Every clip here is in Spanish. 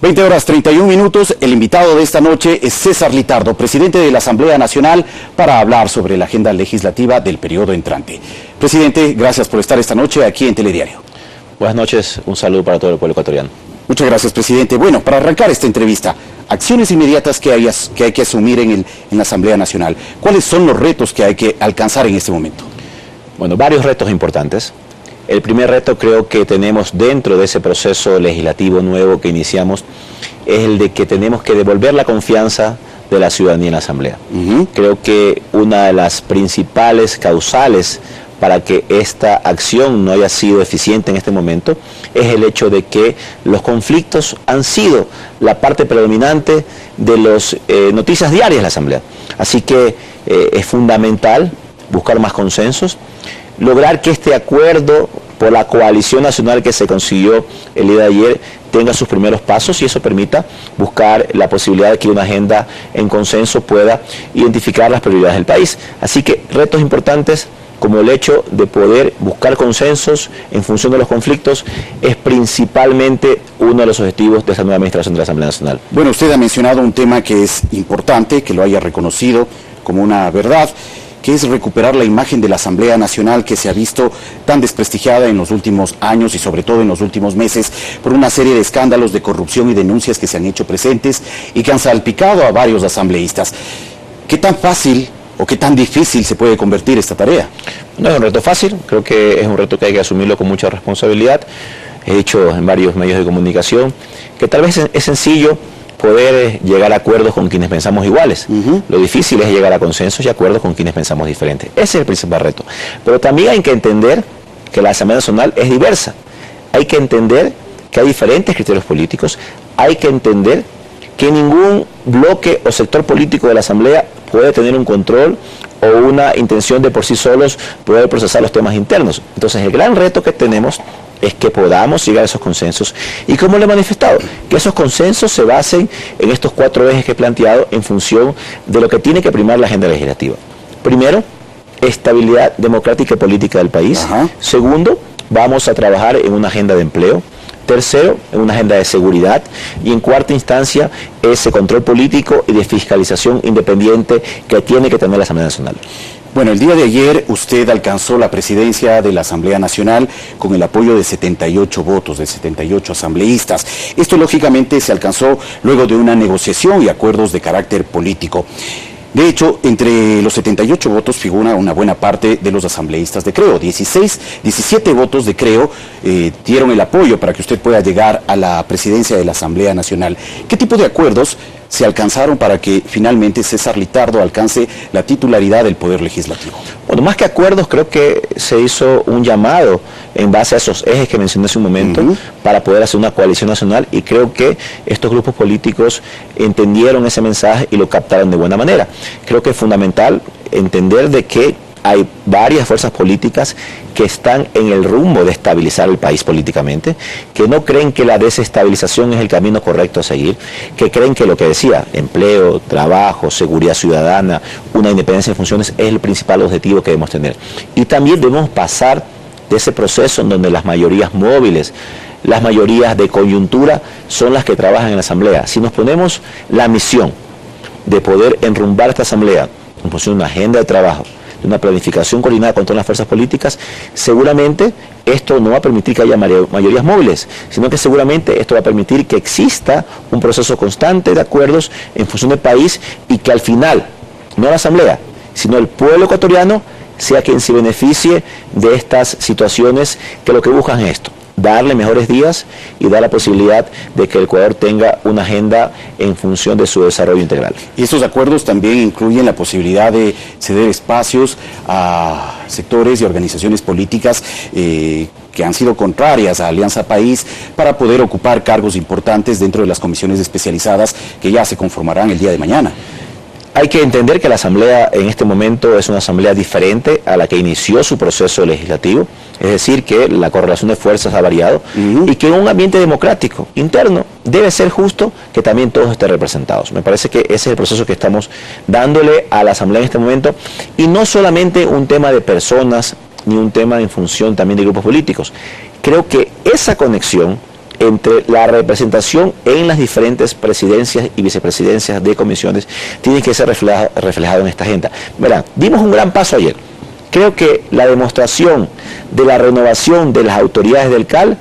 20 horas 31 minutos, el invitado de esta noche es César Litardo, presidente de la Asamblea Nacional, para hablar sobre la agenda legislativa del periodo entrante. Presidente, gracias por estar esta noche aquí en Telediario. Buenas noches, un saludo para todo el pueblo ecuatoriano. Muchas gracias, presidente. Bueno, para arrancar esta entrevista, acciones inmediatas que hay que asumir en la Asamblea Nacional. ¿Cuáles son los retos que hay que alcanzar en este momento? Bueno, varios retos importantes. El primer reto creo que tenemos dentro de ese proceso legislativo nuevo que iniciamos es el de que tenemos que devolver la confianza de la ciudadanía en la Asamblea. Creo que una de las principales causales para que esta acción no haya sido eficiente en este momento es el hecho de que los conflictos han sido la parte predominante de las noticias diarias de la Asamblea. Así que es fundamental buscar más consensos, lograr que este acuerdo por la coalición nacional que se consiguió el día de ayer tenga sus primeros pasos y eso permita buscar la posibilidad de que una agenda en consenso pueda identificar las prioridades del país. Así que retos importantes como el hecho de poder buscar consensos en función de los conflictos es principalmente uno de los objetivos de esta nueva administración de la Asamblea Nacional. Bueno, usted ha mencionado un tema que es importante, que lo haya reconocido como una verdad, que es recuperar la imagen de la Asamblea Nacional que se ha visto tan desprestigiada en los últimos años y sobre todo en los últimos meses por una serie de escándalos de corrupción y denuncias que se han hecho presentes y que han salpicado a varios asambleístas. ¿Qué tan fácil o qué tan difícil se puede convertir esta tarea? No es un reto fácil, creo que es un reto que hay que asumirlo con mucha responsabilidad. He dicho en varios medios de comunicación que tal vez es sencillo poder llegar a acuerdos con quienes pensamos iguales. Lo difícil es llegar a consensos y acuerdos con quienes pensamos diferentes. Ese es el principal reto. Pero también hay que entender que la Asamblea Nacional es diversa. Hay que entender que hay diferentes criterios políticos. Hay que entender que ningún bloque o sector político de la Asamblea puede tener un control o una intención de por sí solos poder procesar los temas internos. Entonces el gran reto que tenemos es que podamos llegar a esos consensos. ¿Y cómo lo he manifestado? Que esos consensos se basen en estos 4 ejes que he planteado en función de lo que tiene que primar la agenda legislativa. Primero, estabilidad democrática y política del país. Segundo, vamos a trabajar en una agenda de empleo. Tercero, en una agenda de seguridad. Y en cuarta instancia, ese control político y de fiscalización independiente que tiene que tener la Asamblea Nacional. Bueno, el día de ayer usted alcanzó la presidencia de la Asamblea Nacional con el apoyo de 78 votos, de 78 asambleístas. Esto lógicamente se alcanzó luego de una negociación y acuerdos de carácter político. De hecho, entre los 78 votos figura una buena parte de los asambleístas de Creo. 17 votos de Creo dieron el apoyo para que usted pueda llegar a la presidencia de la Asamblea Nacional. ¿Qué tipo de acuerdos se alcanzaron para que finalmente César Litardo alcance la titularidad del Poder Legislativo? Bueno, más que acuerdos, creo que se hizo un llamado en base a esos ejes que mencioné hace un momento para poder hacer una coalición nacional y creo que estos grupos políticos entendieron ese mensaje y lo captaron de buena manera. Creo que es fundamental entender de que hay varias fuerzas políticas que están en el rumbo de estabilizar el país políticamente, que no creen que la desestabilización es el camino correcto a seguir, que creen que lo que decía, empleo, trabajo, seguridad ciudadana, una independencia de funciones es el principal objetivo que debemos tener. Y también debemos pasar de ese proceso en donde las mayorías móviles, las mayorías de coyuntura son las que trabajan en la Asamblea. Si nos ponemos la misión de poder enrumbar esta Asamblea en función de una agenda de trabajo, de una planificación coordinada con todas las fuerzas políticas, seguramente esto no va a permitir que haya mayorías móviles, sino que seguramente esto va a permitir que exista un proceso constante de acuerdos en función del país y que al final, no la Asamblea, sino el pueblo ecuatoriano sea quien se beneficie de estas situaciones que lo que buscan es esto, darle mejores días y dar la posibilidad de que el Ecuador tenga una agenda en función de su desarrollo integral. Y estos acuerdos también incluyen la posibilidad de ceder espacios a sectores y organizaciones políticas que han sido contrarias a Alianza País para poder ocupar cargos importantes dentro de las comisiones especializadas que ya se conformarán el día de mañana. Hay que entender que la Asamblea en este momento es una Asamblea diferente a la que inició su proceso legislativo, es decir, que la correlación de fuerzas ha variado y que en un ambiente democrático interno debe ser justo que también todos estén representados. Me parece que ese es el proceso que estamos dándole a la Asamblea en este momento y no solamente un tema de personas ni un tema en función también de grupos políticos. Creo que esa conexión entre la representación en las diferentes presidencias y vicepresidencias de comisiones tiene que ser reflejado en esta agenda. Verán, dimos un gran paso ayer. Creo que la demostración de la renovación de las autoridades del CAL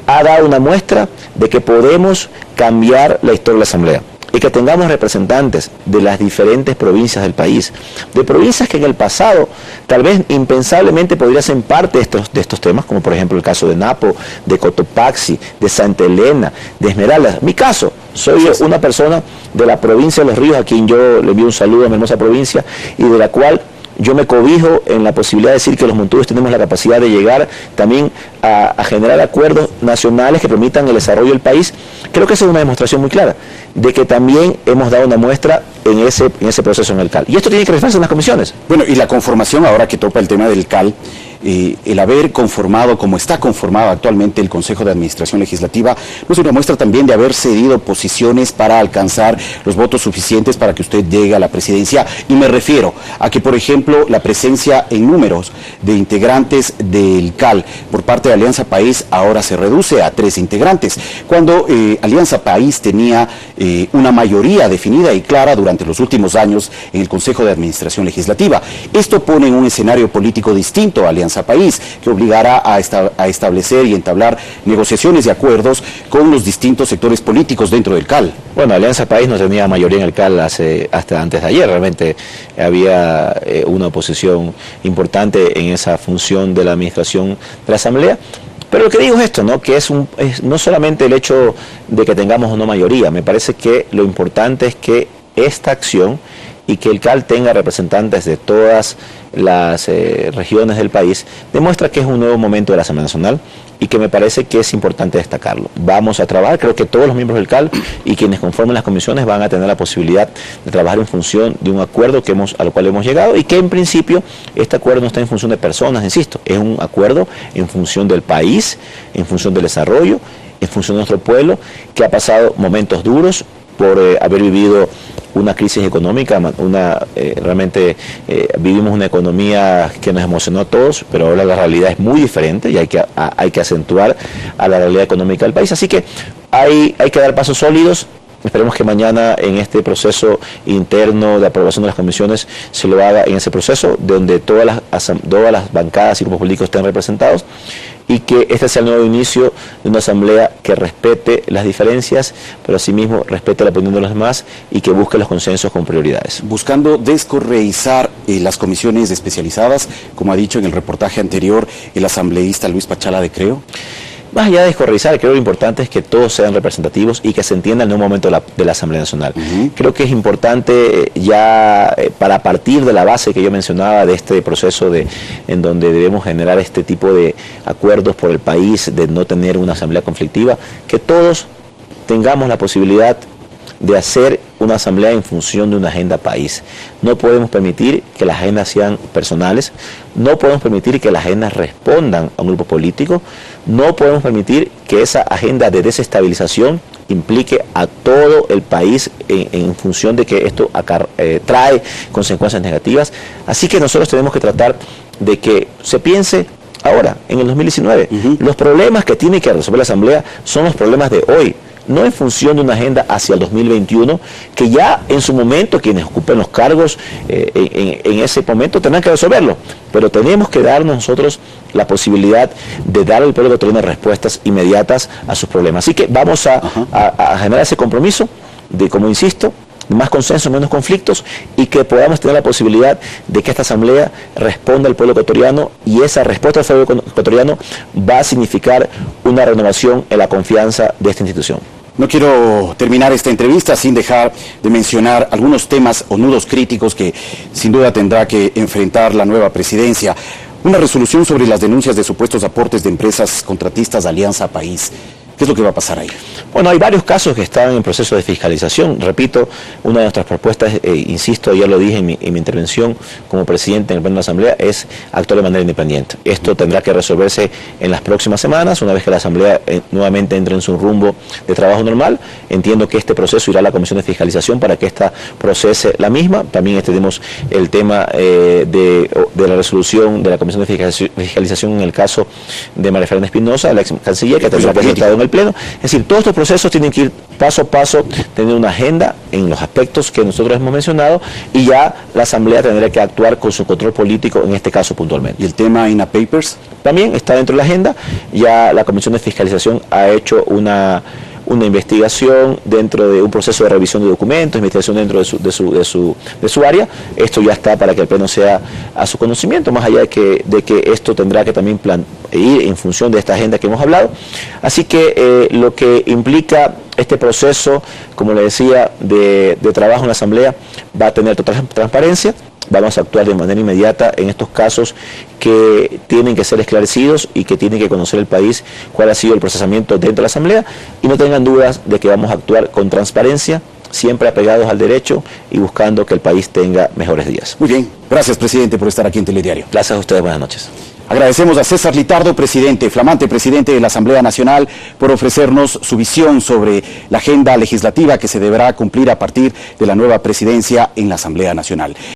ha dado una muestra de que podemos cambiar la historia de la Asamblea y que tengamos representantes de las diferentes provincias del país, de provincias que en el pasado tal vez impensablemente podrían ser parte de estos temas, como por ejemplo el caso de Napo, de Cotopaxi, de Santa Elena, de Esmeraldas. Mi caso, soy una persona de la provincia de Los Ríos, a quien yo le envío un saludo a mi hermosa provincia, y de la cual yo me cobijo en la posibilidad de decir que los montubios tenemos la capacidad de llegar también a generar acuerdos nacionales que permitan el desarrollo del país. Creo que esa es una demostración muy clara de que también hemos dado una muestra en ese proceso en el CAL. Y esto tiene que reflejarse en las comisiones. Bueno, y la conformación, ahora que topa el tema del CAL, el haber conformado como está conformado actualmente el Consejo de Administración Legislativa, no es una muestra también de haber cedido posiciones para alcanzar los votos suficientes para que usted llegue a la presidencia. Y me refiero a que, por ejemplo, la presencia en números de integrantes del CAL por parte de Alianza País ahora se reduce a 3 integrantes, cuando Alianza País tenía una mayoría definida y clara durante los últimos años en el Consejo de Administración Legislativa. Esto pone en un escenario político distinto a Alianza País, que obligará a establecer y entablar negociaciones y acuerdos con los distintos sectores políticos dentro del CAL. Bueno, Alianza País no tenía mayoría en el CAL hasta antes de ayer. Realmente había una oposición importante en esa función de la administración de la Asamblea. Pero lo que digo es esto, ¿no? Que es no solamente el hecho de que tengamos o no mayoría. Me parece que lo importante es que esta acción y que el CAL tenga representantes de todas las regiones del país demuestra que es un nuevo momento de la Asamblea Nacional y que me parece que es importante destacarlo. Vamos a trabajar, creo que todos los miembros del CAL y quienes conforman las comisiones van a tener la posibilidad de trabajar en función de un acuerdo al cual hemos llegado, y que en principio este acuerdo no está en función de personas, insisto, es un acuerdo en función del país, en función del desarrollo, en función de nuestro pueblo, que ha pasado momentos duros por haber vivido una crisis económica, realmente vivimos una economía que nos emocionó a todos, pero ahora la realidad es muy diferente y hay que acentuar a la realidad económica del país. Así que hay que dar pasos sólidos. Esperemos que mañana en este proceso interno de aprobación de las comisiones se lo haga en ese proceso, donde todas las bancadas y grupos políticos estén representados, y que este sea el nuevo inicio de una asamblea que respete las diferencias, pero asimismo respete la opinión de los demás y que busque los consensos con prioridades. Buscando descorreizar las comisiones especializadas, como ha dicho en el reportaje anterior el asambleísta Luis Pachala de Creo. Más allá de descorreizar, creo que lo importante es que todos sean representativos y que se entienda el nuevo momento de la Asamblea Nacional. Creo que es importante para partir de la base que yo mencionaba de este proceso en donde debemos generar este tipo de acuerdos por el país, de no tener una asamblea conflictiva, que todos tengamos la posibilidad de hacer una asamblea en función de una agenda país. No podemos permitir que las agendas sean personales, no podemos permitir que las agendas respondan a un grupo político, no podemos permitir que esa agenda de desestabilización implique a todo el país en función de que esto trae consecuencias negativas. Así que nosotros tenemos que tratar de que se piense ahora, en el 2019. Los problemas que tiene que resolver la Asamblea son los problemas de hoy, no en función de una agenda hacia el 2021, que ya en su momento quienes ocupen los cargos en ese momento tendrán que resolverlo, pero tenemos que darnos nosotros la posibilidad de dar al pueblo ecuatoriano respuestas inmediatas a sus problemas. Así que vamos a generar ese compromiso de, como insisto, más consenso, menos conflictos, y que podamos tener la posibilidad de que esta asamblea responda al pueblo ecuatoriano, y esa respuesta al pueblo ecuatoriano va a significar una renovación en la confianza de esta institución. No quiero terminar esta entrevista sin dejar de mencionar algunos temas o nudos críticos que sin duda tendrá que enfrentar la nueva presidencia. Una resolución sobre las denuncias de supuestos aportes de empresas contratistas de Alianza País. ¿Qué es lo que va a pasar ahí? Bueno, hay varios casos que están en proceso de fiscalización. Repito, una de nuestras propuestas, insisto, ya lo dije en mi intervención como presidente en el Pleno de la Asamblea, es actuar de manera independiente. Esto tendrá que resolverse en las próximas semanas, una vez que la Asamblea nuevamente entre en su rumbo de trabajo normal. Entiendo que este proceso irá a la Comisión de Fiscalización para que esta procese la misma. También tenemos el tema de la resolución de la Comisión de Fiscalización en el caso de María Fernanda Espinosa, la ex canciller, que tendrá que ser tratado en el el Pleno. Es decir, todos estos procesos tienen que ir paso a paso, tener una agenda en los aspectos que nosotros hemos mencionado, y ya la Asamblea tendrá que actuar con su control político, en este caso puntualmente. ¿Y el tema INA Papers? También está dentro de la agenda. Ya la Comisión de Fiscalización ha hecho una investigación dentro de un proceso de revisión de documentos, investigación dentro de su área. Esto ya está para que el Pleno sea a su conocimiento, más allá de que esto tendrá que también ir en función de esta agenda que hemos hablado. Así que lo que implica este proceso, como le decía, de trabajo en la Asamblea, va a tener total transparencia. Vamos a actuar de manera inmediata en estos casos que tienen que ser esclarecidos y que tiene que conocer el país cuál ha sido el procesamiento dentro de la Asamblea, y no tengan dudas de que vamos a actuar con transparencia, siempre apegados al derecho y buscando que el país tenga mejores días. Muy bien, gracias, presidente, por estar aquí en Telediario. Gracias a ustedes, buenas noches. Agradecemos a César Litardo, flamante presidente de la Asamblea Nacional, por ofrecernos su visión sobre la agenda legislativa que se deberá cumplir a partir de la nueva presidencia en la Asamblea Nacional.